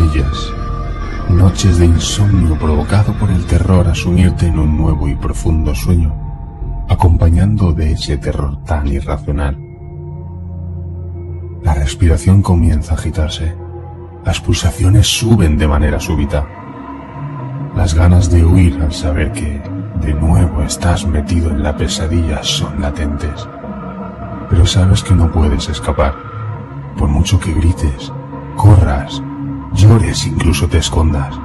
pesadillas, noches de insomnio provocado por el terror a sumirte en un nuevo y profundo sueño, acompañando de ese terror tan irracional. La respiración comienza a agitarse, las pulsaciones suben de manera súbita. Las ganas de huir al saber que de nuevo estás metido en la pesadilla son latentes, pero sabes que no puedes escapar. Por mucho que grites, corras, llores, incluso te escondas,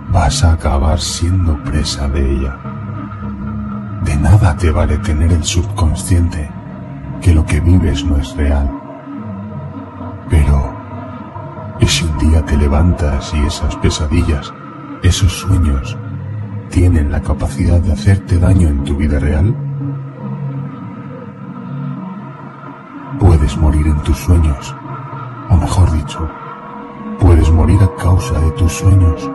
vas a acabar siendo presa de ella. De nada te vale tener el subconsciente que lo que vives no es real. Pero, ¿y si un día te levantas y esas pesadillas, esos sueños, tienen la capacidad de hacerte daño en tu vida real? Puedes morir en tus sueños, o mejor dicho, puedes morir a causa de tus sueños.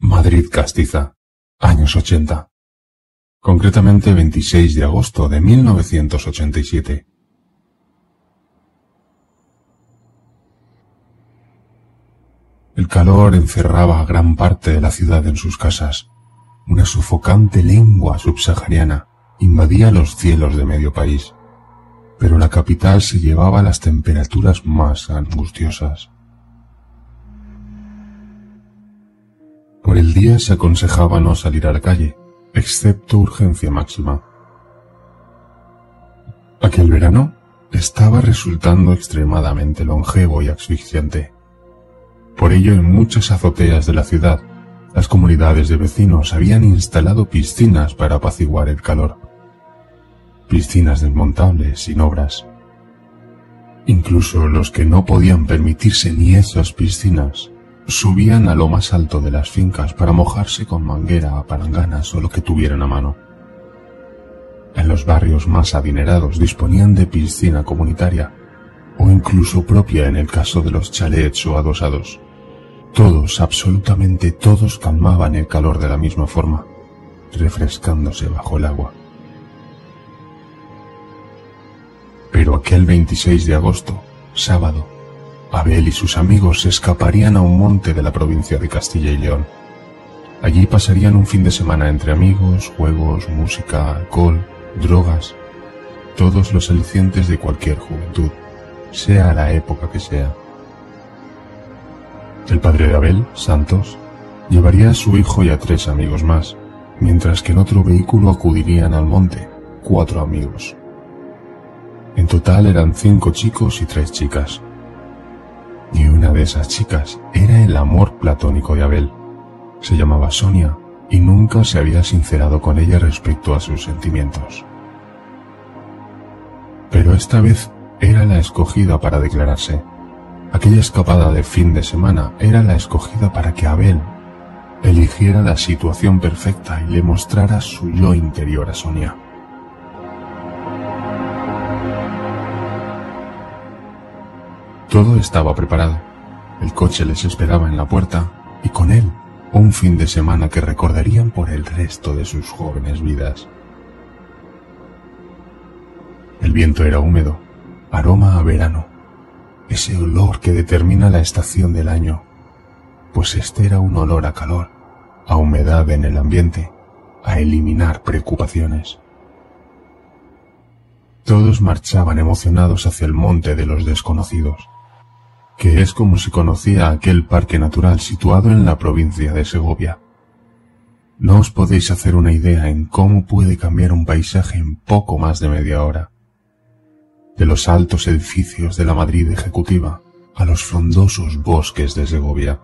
Madrid castiza, años 80. Concretamente 26 de agosto de 1987. El calor encerraba a gran parte de la ciudad en sus casas. Una sofocante lengua subsahariana invadía los cielos de medio país, pero la capital se llevaba las temperaturas más angustiosas. Por el día se aconsejaba no salir a la calle, excepto urgencia máxima. Aquel verano estaba resultando extremadamente longevo y asfixiante. Por ello, en muchas azoteas de la ciudad, las comunidades de vecinos habían instalado piscinas para apaciguar el calor. Piscinas desmontables, sin obras. Incluso los que no podían permitirse ni esas piscinas subían a lo más alto de las fincas para mojarse con manguera, palanganas o lo que tuvieran a mano. En los barrios más adinerados disponían de piscina comunitaria, o incluso propia en el caso de los chalets o adosados. Todos, absolutamente todos, calmaban el calor de la misma forma, refrescándose bajo el agua. Pero aquel 26 de agosto, sábado, Abel y sus amigos se escaparían a un monte de la provincia de Castilla y León. Allí pasarían un fin de semana entre amigos, juegos, música, alcohol, drogas, todos los alicientes de cualquier juventud, sea la época que sea. El padre de Abel, Santos, llevaría a su hijo y a 3 amigos más, mientras que en otro vehículo acudirían al monte 4 amigos. En total eran 5 chicos y 3 chicas. Y una de esas chicas era el amor platónico de Abel. Se llamaba Sonia y nunca se había sincerado con ella respecto a sus sentimientos. Pero esta vez era la escogida para declararse. Aquella escapada de fin de semana era la escogida para que Abel eligiera la situación perfecta y le mostrara su yo interior a Sonia. Todo estaba preparado. El coche les esperaba en la puerta y con él un fin de semana que recordarían por el resto de sus jóvenes vidas. El viento era húmedo, aroma a verano, ese olor que determina la estación del año, pues este era un olor a calor, a humedad en el ambiente, a eliminar preocupaciones. Todos marchaban emocionados hacia el monte de los desconocidos, que es como se conocía aquel parque natural situado en la provincia de Segovia. No os podéis hacer una idea en cómo puede cambiar un paisaje en poco más de media hora. De los altos edificios de la Madrid ejecutiva a los frondosos bosques de Segovia,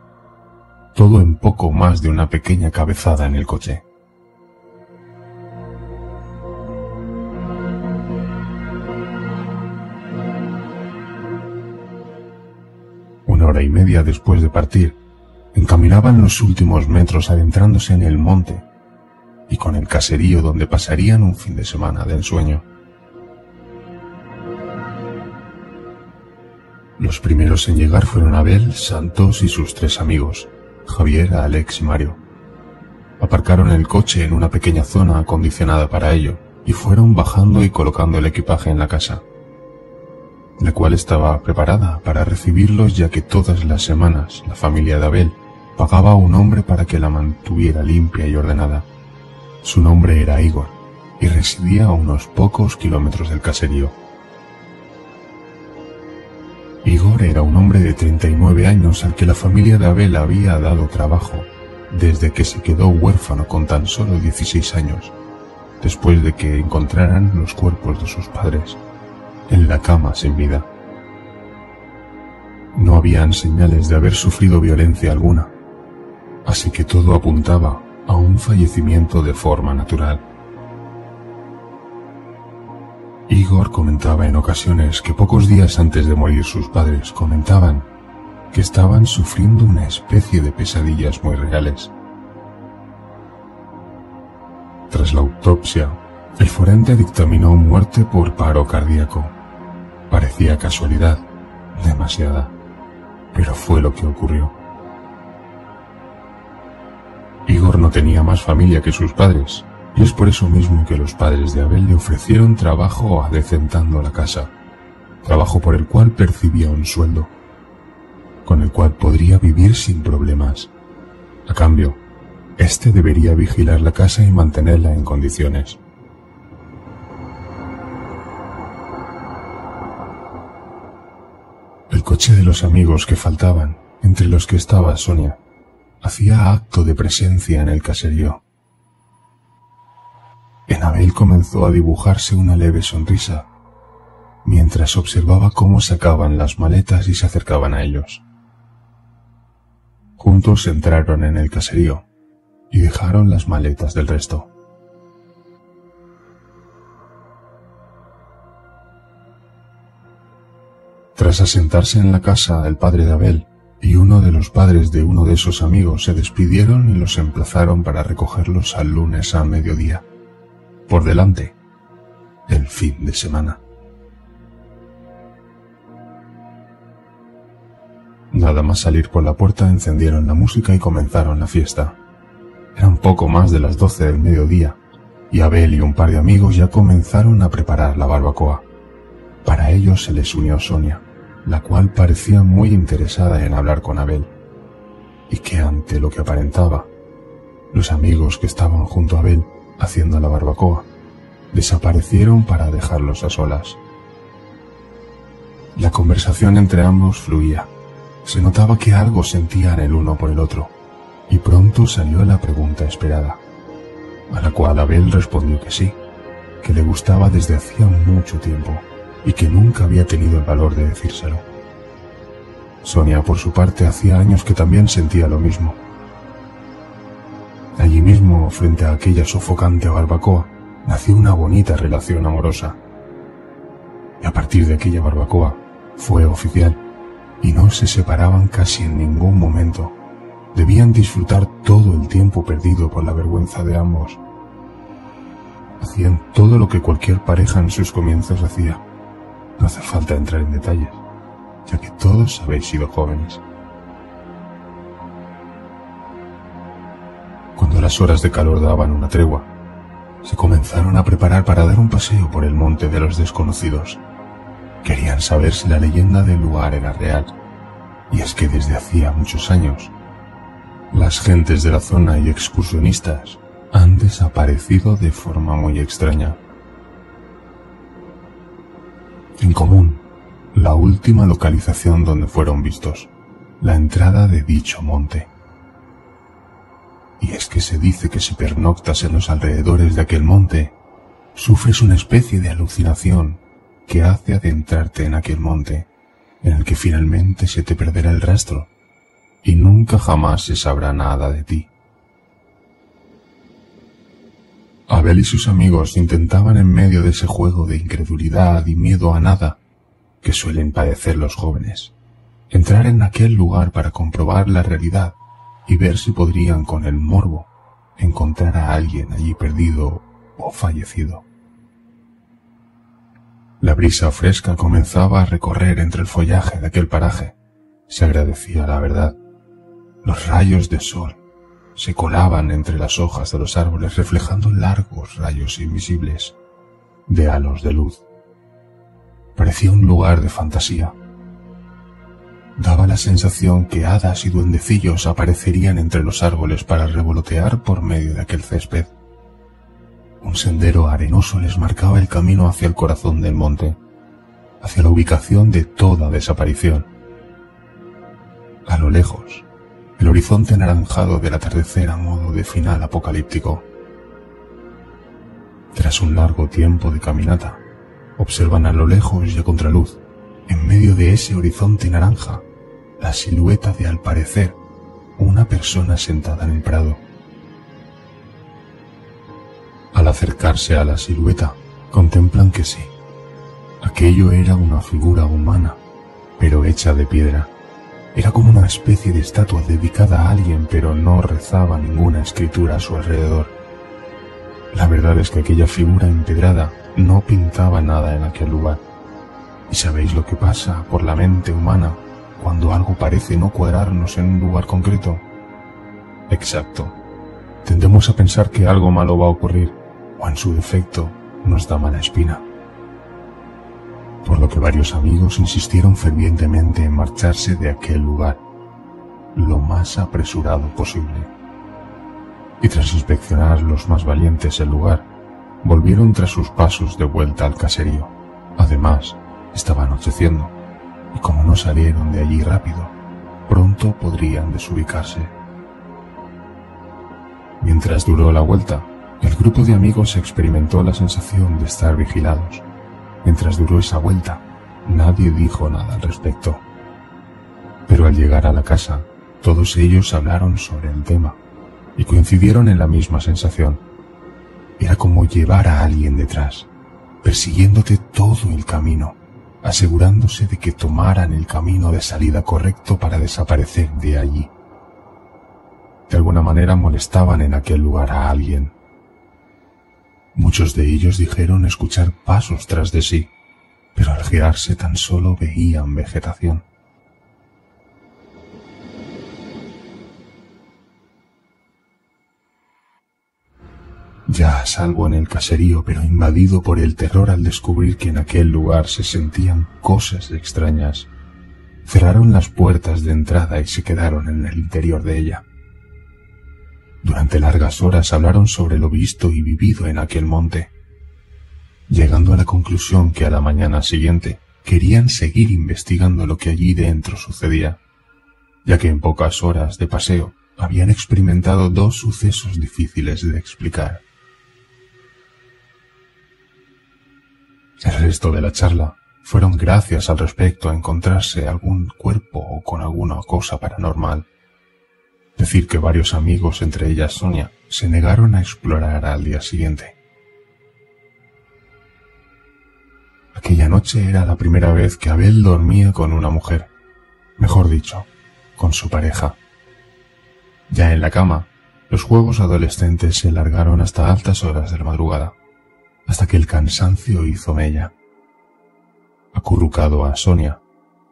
todo en poco más de una pequeña cabezada en el coche. Una hora y media después de partir, encaminaban los últimos metros adentrándose en el monte y con el caserío donde pasarían un fin de semana de ensueño. Los primeros en llegar fueron Abel, Santos y sus 3 amigos, Javier, Alex y Mario. Aparcaron el coche en una pequeña zona acondicionada para ello y fueron bajando y colocando el equipaje en la casa, la cual estaba preparada para recibirlos, ya que todas las semanas la familia de Abel pagaba a un hombre para que la mantuviera limpia y ordenada. Su nombre era Igor y residía a unos pocos kilómetros del caserío. Igor era un hombre de 39 años al que la familia de Abel había dado trabajo desde que se quedó huérfano con tan solo 16 años, después de que encontraran los cuerpos de sus padres en la cama sin vida. No habían señales de haber sufrido violencia alguna, así que todo apuntaba a un fallecimiento de forma natural. Igor comentaba en ocasiones que pocos días antes de morir sus padres comentaban que estaban sufriendo una especie de pesadillas muy reales. Tras la autopsia, el forense dictaminó muerte por paro cardíaco. Parecía casualidad, demasiada, pero fue lo que ocurrió. Igor no tenía más familia que sus padres, y es por eso mismo que los padres de Abel le ofrecieron trabajo adecentando la casa, trabajo por el cual percibía un sueldo, con el cual podría vivir sin problemas. A cambio, este debería vigilar la casa y mantenerla en condiciones. El coche de los amigos que faltaban, entre los que estaba Sonia, hacía acto de presencia en el caserío. En Abel comenzó a dibujarse una leve sonrisa, mientras observaba cómo sacaban las maletas y se acercaban a ellos. Juntos entraron en el caserío y dejaron las maletas del resto. Tras asentarse en la casa, el padre de Abel y uno de los padres de uno de esos amigos se despidieron y los emplazaron para recogerlos al lunes a mediodía. Por delante, el fin de semana. Nada más salir por la puerta encendieron la música y comenzaron la fiesta. Eran poco más de las 12 del mediodía y Abel y un par de amigos ya comenzaron a preparar la barbacoa. Para ello se les unió Sonia, la cual parecía muy interesada en hablar con Abel, y que ante lo que aparentaba, los amigos que estaban junto a Abel haciendo la barbacoa desaparecieron para dejarlos a solas. La conversación entre ambos fluía. Se notaba que algo sentían el uno por el otro, y pronto salió la pregunta esperada, a la cual Abel respondió que sí, que le gustaba desde hacía mucho tiempo y que nunca había tenido el valor de decírselo. Sonia, por su parte, hacía años que también sentía lo mismo. Allí mismo, frente a aquella sofocante barbacoa, nació una bonita relación amorosa. Y a partir de aquella barbacoa fue oficial, y no se separaban casi en ningún momento. Debían disfrutar todo el tiempo perdido por la vergüenza de ambos. Hacían todo lo que cualquier pareja en sus comienzos hacía. No hace falta entrar en detalles, ya que todos habéis sido jóvenes. Cuando las horas de calor daban una tregua, se comenzaron a preparar para dar un paseo por el monte de los desconocidos. Querían saber si la leyenda del lugar era real, y es que desde hacía muchos años, las gentes de la zona y excursionistas han desaparecido de forma muy extraña. En común, la última localización donde fueron vistos, la entrada de dicho monte. Y es que se dice que si pernoctas en los alrededores de aquel monte, sufres una especie de alucinación que hace adentrarte en aquel monte, en el que finalmente se te perderá el rastro y nunca jamás se sabrá nada de ti. Abel y sus amigos intentaban, en medio de ese juego de incredulidad y miedo a nada que suelen padecer los jóvenes, entrar en aquel lugar para comprobar la realidad y ver si podrían, con el morbo, encontrar a alguien allí perdido o fallecido. La brisa fresca comenzaba a recorrer entre el follaje de aquel paraje. Se agradecía la verdad. Los rayos de sol se colaban entre las hojas de los árboles, reflejando largos rayos invisibles de halos de luz. Parecía un lugar de fantasía. Daba la sensación que hadas y duendecillos aparecerían entre los árboles para revolotear por medio de aquel césped. Un sendero arenoso les marcaba el camino hacia el corazón del monte, hacia la ubicación de toda desaparición. A lo lejos, el horizonte anaranjado del atardecer a modo de final apocalíptico. Tras un largo tiempo de caminata, observan a lo lejos y a contraluz, en medio de ese horizonte naranja, la silueta de, al parecer, una persona sentada en el prado. Al acercarse a la silueta, contemplan que sí, aquello era una figura humana, pero hecha de piedra. Era como una especie de estatua dedicada a alguien, pero no rezaba ninguna escritura a su alrededor. La verdad es que aquella figura empedrada no pintaba nada en aquel lugar. ¿Y sabéis lo que pasa por la mente humana cuando algo parece no cuadrarnos en un lugar concreto? Exacto. Tendemos a pensar que algo malo va a ocurrir, o en su defecto nos da mala espina. Por lo que varios amigos insistieron fervientemente en marcharse de aquel lugar, lo más apresurado posible. Y tras inspeccionar los más valientes el lugar, volvieron tras sus pasos de vuelta al caserío. Además, estaba anocheciendo, y como no salieron de allí rápido, pronto podrían desubicarse. Mientras duró la vuelta, el grupo de amigos experimentó la sensación de estar vigilados. Mientras duró esa vuelta, nadie dijo nada al respecto. Pero al llegar a la casa, todos ellos hablaron sobre el tema y coincidieron en la misma sensación. Era como llevar a alguien detrás, persiguiéndote todo el camino, asegurándose de que tomaran el camino de salida correcto para desaparecer de allí. De alguna manera molestaban en aquel lugar a alguien. Muchos de ellos dijeron escuchar pasos tras de sí, pero al girarse tan solo veían vegetación. Ya a salvo en el caserío, pero invadido por el terror al descubrir que en aquel lugar se sentían cosas extrañas, cerraron las puertas de entrada y se quedaron en el interior de ella. Durante largas horas hablaron sobre lo visto y vivido en aquel monte, llegando a la conclusión que a la mañana siguiente querían seguir investigando lo que allí dentro sucedía, ya que en pocas horas de paseo habían experimentado dos sucesos difíciles de explicar. El resto de la charla fueron gracias al respecto a encontrarse algún cuerpo o con alguna cosa paranormal. Decir que varios amigos, entre ellas Sonia, se negaron a explorar al día siguiente. Aquella noche era la primera vez que Abel dormía con una mujer, mejor dicho, con su pareja. Ya en la cama, los juegos adolescentes se alargaron hasta altas horas de la madrugada, hasta que el cansancio hizo mella. Acurrucado a Sonia,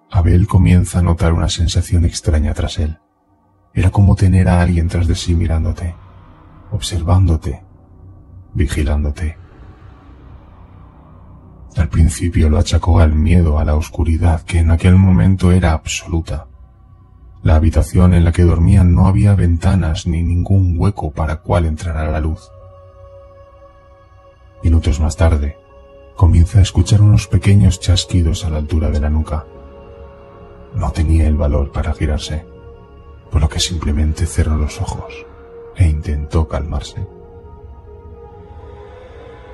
Abel comienza a notar una sensación extraña tras él. Era como tener a alguien tras de sí mirándote, observándote, vigilándote. Al principio lo achacó al miedo a la oscuridad, que en aquel momento era absoluta. La habitación en la que dormían no había ventanas ni ningún hueco para cual entrara la luz. Minutos más tarde, comienza a escuchar unos pequeños chasquidos a la altura de la nuca. No tenía el valor para girarse, por lo que simplemente cerró los ojos e intentó calmarse.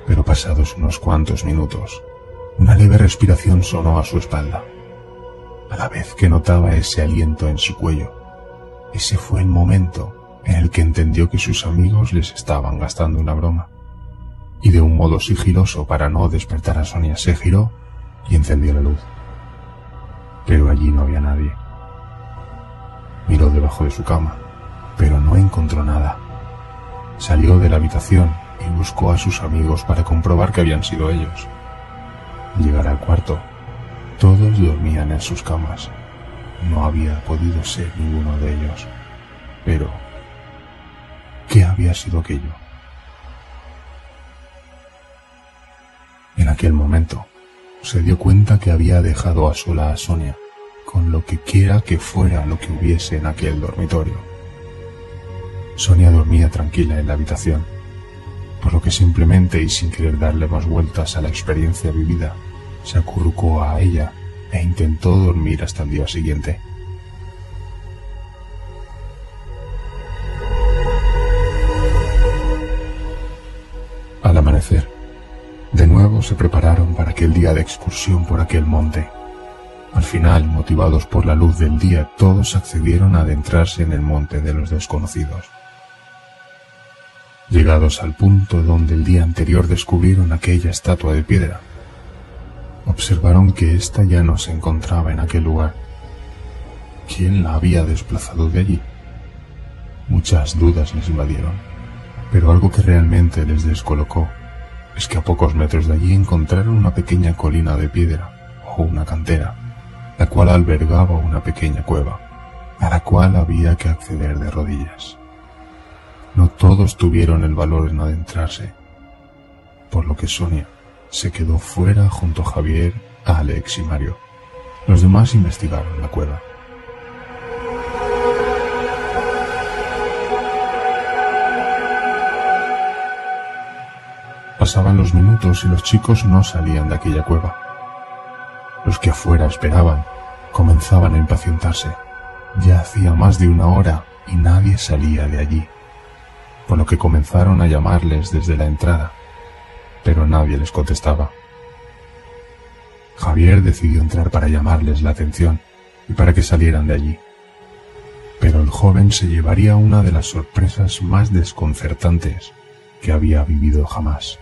Pero pasados unos cuantos minutos, una leve respiración sonó a su espalda. A la vez que notaba ese aliento en su cuello, ese fue el momento en el que entendió que sus amigos les estaban gastando una broma. Y de un modo sigiloso, para no despertar a Sonia, se giró y encendió la luz. Pero allí no había nadie. Miró debajo de su cama, pero no encontró nada. Salió de la habitación y buscó a sus amigos para comprobar que habían sido ellos. Al llegar al cuarto, todos dormían en sus camas. No había podido ser ninguno de ellos. Pero, ¿qué había sido aquello? En aquel momento, se dio cuenta que había dejado a sola a Sonia, con lo que quiera que fuera lo que hubiese en aquel dormitorio. Sonia dormía tranquila en la habitación, por lo que simplemente y sin querer darle más vueltas a la experiencia vivida, se acurrucó a ella e intentó dormir hasta el día siguiente. Al amanecer, de nuevo se prepararon para aquel día de excursión por aquel monte. Al final, motivados por la luz del día, todos accedieron a adentrarse en el monte de los desconocidos. Llegados al punto donde el día anterior descubrieron aquella estatua de piedra, observaron que ésta ya no se encontraba en aquel lugar. ¿Quién la había desplazado de allí? Muchas dudas les invadieron, pero algo que realmente les descolocó es que a pocos metros de allí encontraron una pequeña colina de piedra o una cantera, la cual albergaba una pequeña cueva, a la cual había que acceder de rodillas. No todos tuvieron el valor en adentrarse, por lo que Sonia se quedó fuera junto a Javier, Alex y Mario. Los demás investigaron la cueva. Pasaban los minutos y los chicos no salían de aquella cueva. Los que afuera esperaban comenzaban a impacientarse. Ya hacía más de una hora y nadie salía de allí, por lo que comenzaron a llamarles desde la entrada, pero nadie les contestaba. Javier decidió entrar para llamarles la atención y para que salieran de allí, pero el joven se llevaría una de las sorpresas más desconcertantes que había vivido jamás.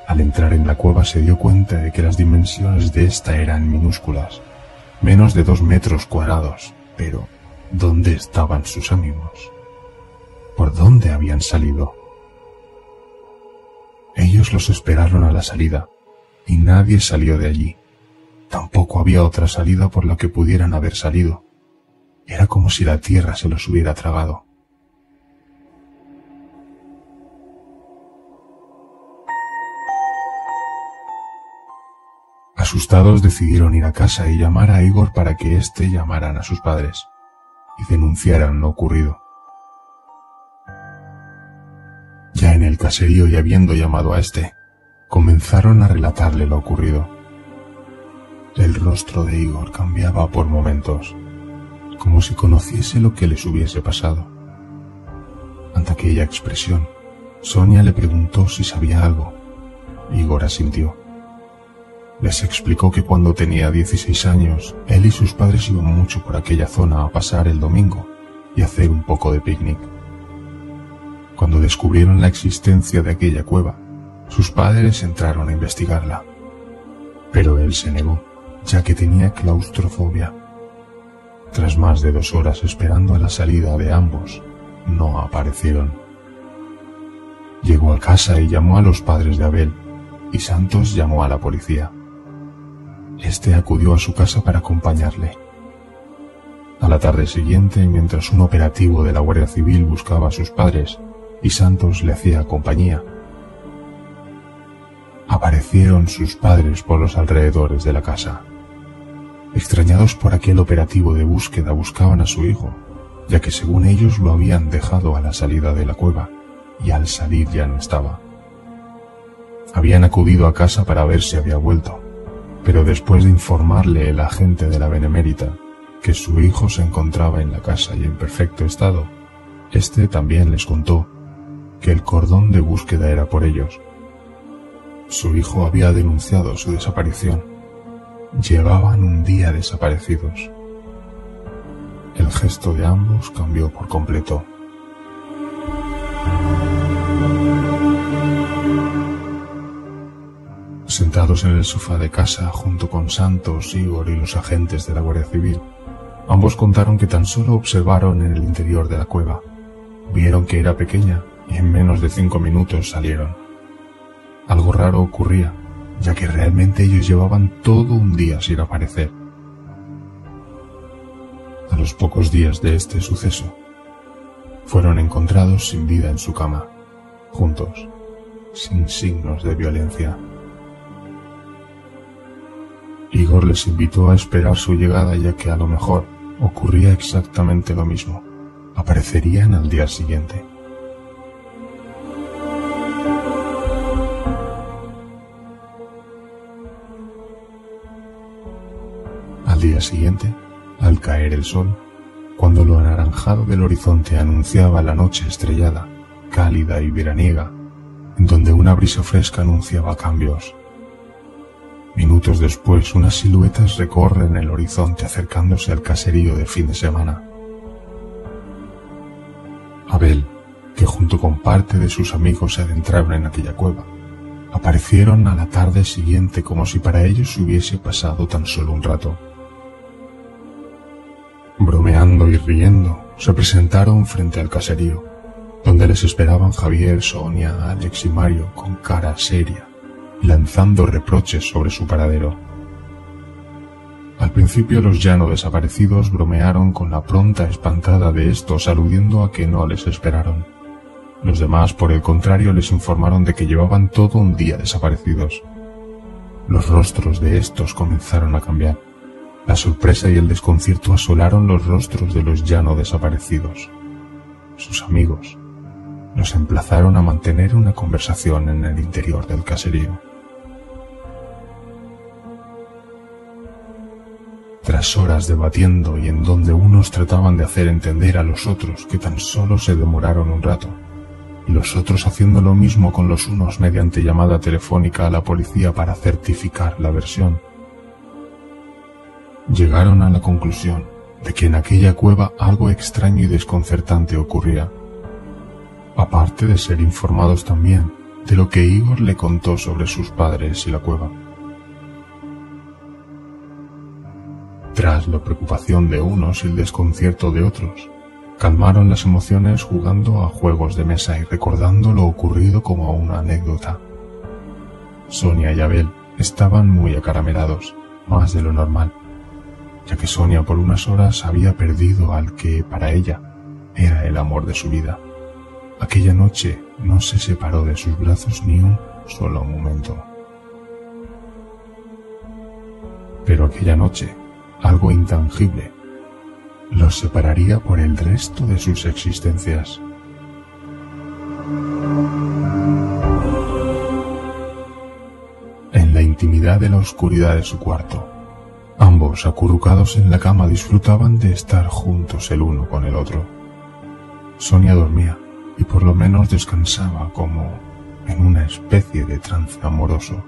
Al entrar en la cueva se dio cuenta de que las dimensiones de esta eran minúsculas, menos de 2 metros cuadrados, pero ¿dónde estaban sus amigos? ¿Por dónde habían salido? Ellos los esperaron a la salida, y nadie salió de allí. Tampoco había otra salida por la que pudieran haber salido. Era como si la tierra se los hubiera tragado. Asustados decidieron ir a casa y llamar a Igor para que éste llamaran a sus padres y denunciaran lo ocurrido. Ya en el caserío y habiendo llamado a éste, comenzaron a relatarle lo ocurrido. El rostro de Igor cambiaba por momentos, como si conociese lo que les hubiese pasado. Ante aquella expresión, Sonia le preguntó si sabía algo. Igor asintió. Les explicó que cuando tenía 16 años, él y sus padres iban mucho por aquella zona a pasar el domingo y hacer un poco de picnic. Cuando descubrieron la existencia de aquella cueva, sus padres entraron a investigarla, pero él se negó, ya que tenía claustrofobia. Tras más de 2 horas esperando a la salida de ambos, no aparecieron. Llegó a casa y llamó a los padres de Abel, y Santos llamó a la policía. Este acudió a su casa para acompañarle. A la tarde siguiente, mientras un operativo de la Guardia Civil buscaba a sus padres y Santos le hacía compañía, aparecieron sus padres por los alrededores de la casa. Extrañados por aquel operativo de búsqueda, buscaban a su hijo, ya que según ellos lo habían dejado a la salida de la cueva y al salir ya no estaba. Habían acudido a casa para ver si había vuelto, pero después de informarle el agente de la Benemérita que su hijo se encontraba en la casa y en perfecto estado, este también les contó que el cordón de búsqueda era por ellos. Su hijo había denunciado su desaparición. Llevaban un día desaparecidos. El gesto de ambos cambió por completo. Sentados en el sofá de casa junto con Santos, Igor y los agentes de la Guardia Civil, ambos contaron que tan solo observaron en el interior de la cueva. Vieron que era pequeña y en menos de 5 minutos salieron. Algo raro ocurría, ya que realmente ellos llevaban todo un día sin aparecer. A los pocos días de este suceso, fueron encontrados sin vida en su cama, juntos, sin signos de violencia. Igor les invitó a esperar su llegada, ya que a lo mejor ocurría exactamente lo mismo. Aparecerían al día siguiente. Al día siguiente, al caer el sol, cuando lo anaranjado del horizonte anunciaba la noche estrellada, cálida y veraniega, en donde una brisa fresca anunciaba cambios. Minutos después, unas siluetas recorren el horizonte acercándose al caserío de fin de semana. Abel, que junto con parte de sus amigos se adentraron en aquella cueva, aparecieron a la tarde siguiente como si para ellos hubiese pasado tan solo un rato. Bromeando y riendo, se presentaron frente al caserío, donde les esperaban Javier, Sonia, Alex y Mario con cara seria, lanzando reproches sobre su paradero. Al principio los ya no desaparecidos bromearon con la pronta espantada de estos, aludiendo a que no les esperaron. Los demás, por el contrario, les informaron de que llevaban todo un día desaparecidos. Los rostros de estos comenzaron a cambiar. La sorpresa y el desconcierto asolaron los rostros de los ya no desaparecidos. Sus amigos los emplazaron a mantener una conversación en el interior del caserío. Tras horas debatiendo y en donde unos trataban de hacer entender a los otros que tan solo se demoraron un rato, y los otros haciendo lo mismo con los unos mediante llamada telefónica a la policía para certificar la versión, llegaron a la conclusión de que en aquella cueva algo extraño y desconcertante ocurría, aparte de ser informados también de lo que Igor le contó sobre sus padres y la cueva. Tras la preocupación de unos y el desconcierto de otros, calmaron las emociones jugando a juegos de mesa y recordando lo ocurrido como una anécdota. Sonia y Abel estaban muy acaramelados, más de lo normal, ya que Sonia por unas horas había perdido al que para ella era el amor de su vida. Aquella noche no se separó de sus brazos ni un solo momento. Pero aquella noche, algo intangible los separaría por el resto de sus existencias. En la intimidad de la oscuridad de su cuarto, ambos acurrucados en la cama disfrutaban de estar juntos el uno con el otro. Sonia dormía y por lo menos descansaba como en una especie de trance amoroso,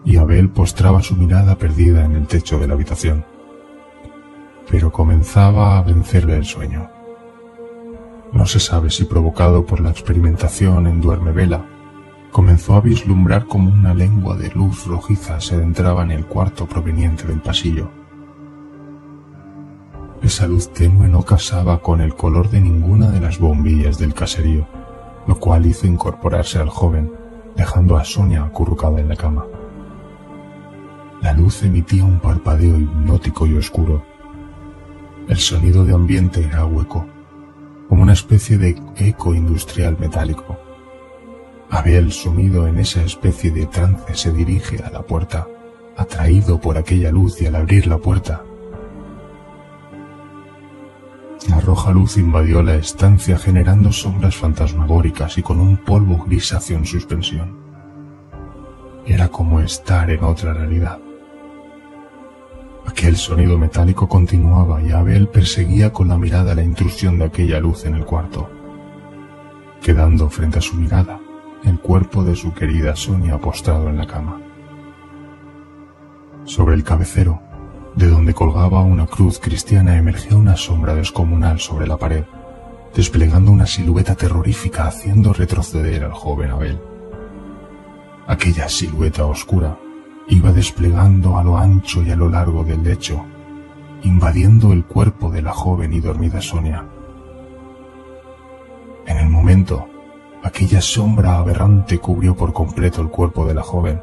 y Abel postraba su mirada perdida en el techo de la habitación. Pero comenzaba a vencerle el sueño. No se sabe si provocado por la experimentación en duermevela, comenzó a vislumbrar como una lengua de luz rojiza se adentraba en el cuarto proveniente del pasillo. Esa luz tenue no casaba con el color de ninguna de las bombillas del caserío, lo cual hizo incorporarse al joven, dejando a Sonia acurrucada en la cama. La luz emitía un parpadeo hipnótico y oscuro. El sonido de ambiente era hueco, como una especie de eco industrial metálico. Abel, sumido en esa especie de trance, se dirige a la puerta, atraído por aquella luz, y al abrir la puerta, la roja luz invadió la estancia generando sombras fantasmagóricas y con un polvo grisáceo en suspensión. Era como estar en otra realidad. Aquel sonido metálico continuaba y Abel perseguía con la mirada la intrusión de aquella luz en el cuarto, quedando frente a su mirada el cuerpo de su querida Sonia postrado en la cama. Sobre el cabecero, de donde colgaba una cruz cristiana, emergía una sombra descomunal sobre la pared, desplegando una silueta terrorífica haciendo retroceder al joven Abel. Aquella silueta oscura iba desplegando a lo ancho y a lo largo del lecho, invadiendo el cuerpo de la joven y dormida Sonia. En el momento, aquella sombra aberrante cubrió por completo el cuerpo de la joven,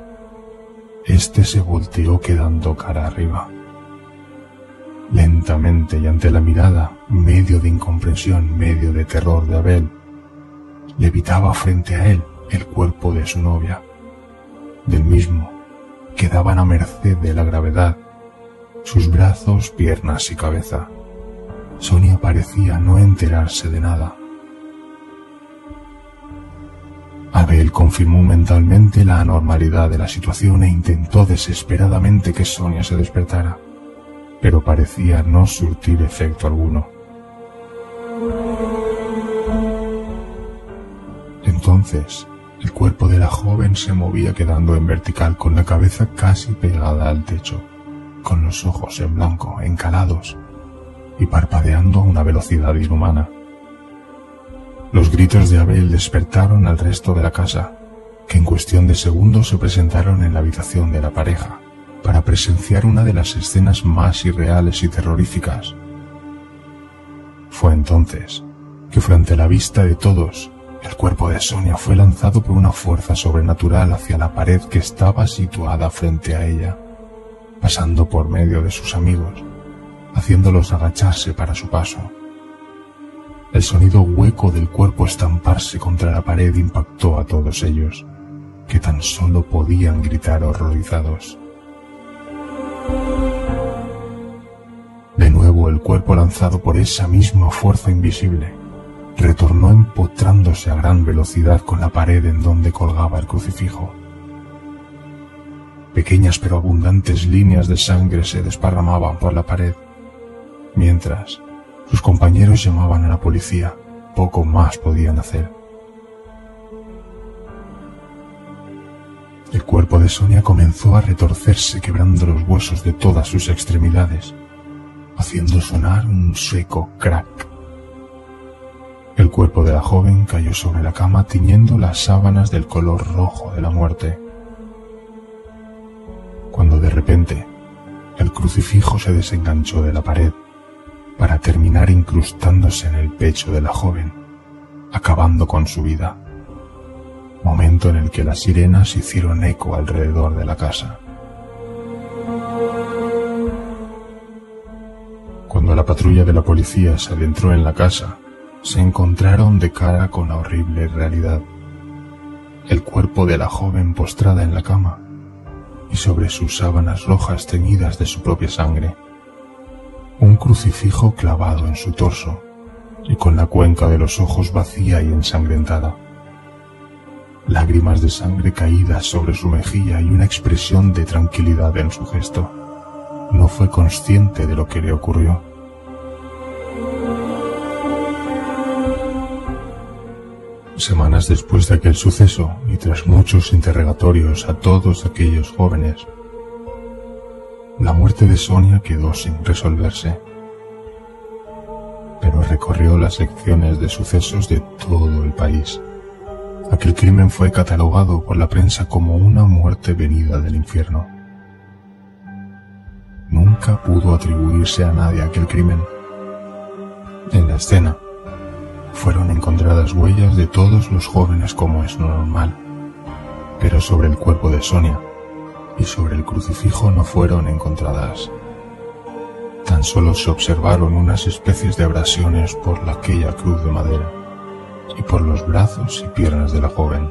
Este se volteó quedando cara arriba. Lentamente y ante la mirada, medio de incomprensión, medio de terror de Abel, levitaba frente a él el cuerpo de su novia. Del mismo quedaban a merced de la gravedad sus brazos, piernas y cabeza. Sonia parecía no enterarse de nada. Abel confirmó mentalmente la anormalidad de la situación e intentó desesperadamente que Sonia se despertara, pero parecía no surtir efecto alguno. Entonces, el cuerpo de la joven se movía quedando en vertical con la cabeza casi pegada al techo, con los ojos en blanco, encalados y parpadeando a una velocidad inhumana. Los gritos de Abel despertaron al resto de la casa, que en cuestión de segundos se presentaron en la habitación de la pareja para presenciar una de las escenas más irreales y terroríficas. Fue entonces que frente a la vista de todos, el cuerpo de Sonia fue lanzado por una fuerza sobrenatural hacia la pared que estaba situada frente a ella, pasando por medio de sus amigos, haciéndolos agacharse para su paso. El sonido hueco del cuerpo estamparse contra la pared impactó a todos ellos, que tan solo podían gritar horrorizados. De nuevo el cuerpo lanzado por esa misma fuerza invisible retornó empotrándose a gran velocidad con la pared en donde colgaba el crucifijo. Pequeñas pero abundantes líneas de sangre se desparramaban por la pared, mientras sus compañeros llamaban a la policía. Poco más podían hacer. El cuerpo de Sonia comenzó a retorcerse, quebrando los huesos de todas sus extremidades, haciendo sonar un seco crack. El cuerpo de la joven cayó sobre la cama, tiñendo las sábanas del color rojo de la muerte. Cuando de repente el crucifijo se desenganchó de la pared para terminar incrustándose en el pecho de la joven, acabando con su vida. Momento en el que las sirenas hicieron eco alrededor de la casa. Cuando la patrulla de la policía se adentró en la casa, se encontraron de cara con la horrible realidad. El cuerpo de la joven postrada en la cama y sobre sus sábanas rojas teñidas de su propia sangre. Un crucifijo clavado en su torso y con la cuenca de los ojos vacía y ensangrentada. Lágrimas de sangre caídas sobre su mejilla y una expresión de tranquilidad en su gesto. No fue consciente de lo que le ocurrió. Semanas después de aquel suceso y tras muchos interrogatorios a todos aquellos jóvenes, la muerte de Sonia quedó sin resolverse, pero recorrió las secciones de sucesos de todo el país. Aquel crimen fue catalogado por la prensa como una muerte venida del infierno. Nunca pudo atribuirse a nadie aquel crimen. En la escena fueron encontradas huellas de todos los jóvenes como es normal, pero sobre el cuerpo de Sonia y sobre el crucifijo no fueron encontradas. Tan solo se observaron unas especies de abrasiones por aquella cruz de madera y por los brazos y piernas de la joven.